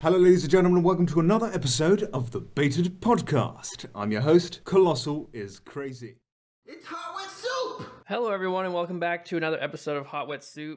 Hello ladies and gentlemen, and welcome to another episode of the Baited Podcast. I'm your host, Colossal is Crazy. It's HotWetSoup! Hello everyone and welcome back to another episode of HotWetSoup.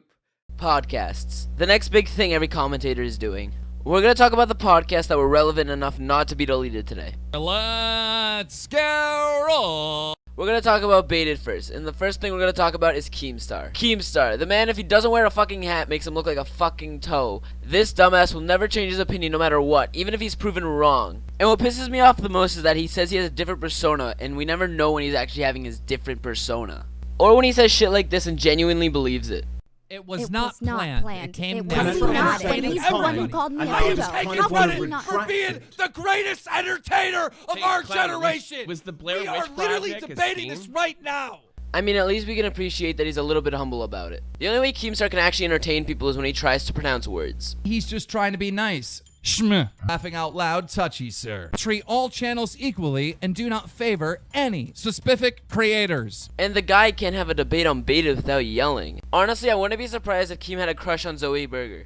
Podcasts. The next big thing every commentator is doing. We're going to talk about the podcasts that were relevant enough not to be deleted today. Let's go roll! We're going to talk about Baited first, and the first thing we're going to talk about is Keemstar. Keemstar, the man, if he doesn't wear a fucking hat, makes him look like a fucking toe. This dumbass will never change his opinion no matter what, even if he's proven wrong. And what pisses me off the most is that he says he has a different persona, and we never know when he's actually having his different persona. Or when he says shit like this and genuinely believes it. It was not planned. It came naturally. not. When he's the one who called me a I am hero. taking How credit could he not? for being the greatest entertainer of our generation. Was the Blair we Witch are literally Project a debating scheme? this right now. I mean, at least we can appreciate that he's a little bit humble about it. The only way Keemstar can actually entertain people is when he tries to pronounce words. He's just trying to be nice. Shm. Laughing out loud, touchy, sir. Treat all channels equally and do not favor any specific creators. And the guy can't have a debate on Baited without yelling. Honestly, I wouldn't be surprised if Keem had a crush on Zoe Burger.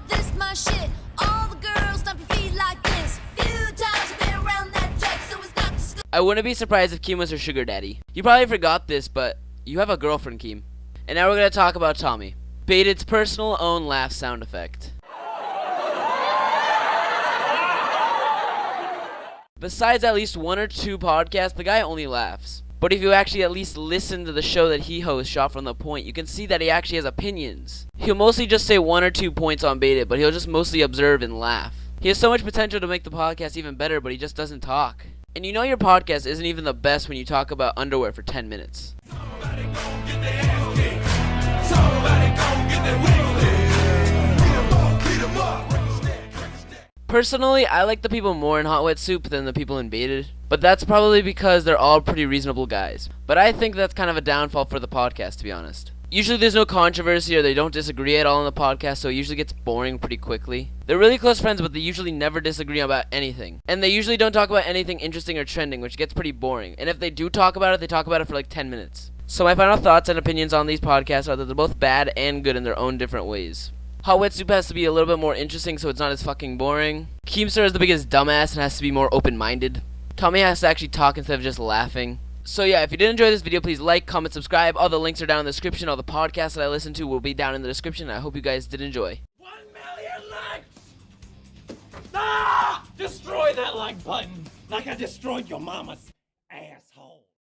This my shit. All the girls stomp your feet like this. Few times I've been around that track, so it's not just I wouldn't be surprised if Keem was her sugar daddy. You probably forgot this, but you have a girlfriend, Keem. And now we're going to talk about Tommy. Baited's personal own laugh sound effect. Besides at least one or two podcasts, the guy only laughs. But if you actually at least listen to the show that he hosts, Shot from the Point, you can see that he actually has opinions. He'll mostly just say one or 2 points on Baited, but he'll just mostly observe and laugh. He has so much potential to make the podcast even better, but he just doesn't talk. And you know your podcast isn't even the best when you talk about underwear for 10 minutes. Somebody gon' get their ass kicked. Somebody gon' get their wings licked. Beat 'em up. Personally, I like the people more in HotWetSoup than the people in Baited, but that's probably because they're all pretty reasonable guys. But I think that's kind of a downfall for the podcast, to be honest. Usually there's no controversy or they don't disagree at all on the podcast, so it usually gets boring pretty quickly. They're really close friends, but they usually never disagree about anything. And they usually don't talk about anything interesting or trending, which gets pretty boring. And if they do talk about it, they talk about it for like 10 minutes. So my final thoughts and opinions on these podcasts are that they're both bad and good in their own different ways. HotWetSoup has to be a little bit more interesting so it's not as fucking boring. Keemstar is the biggest dumbass and has to be more open-minded. Tommy has to actually talk instead of just laughing. So yeah, if you did enjoy this video, please like, comment, subscribe. All the links are down in the description. All the podcasts that I listen to will be down in the description. I hope you guys did enjoy. 1 million likes! Ah! Destroy that like button like I destroyed your mama's.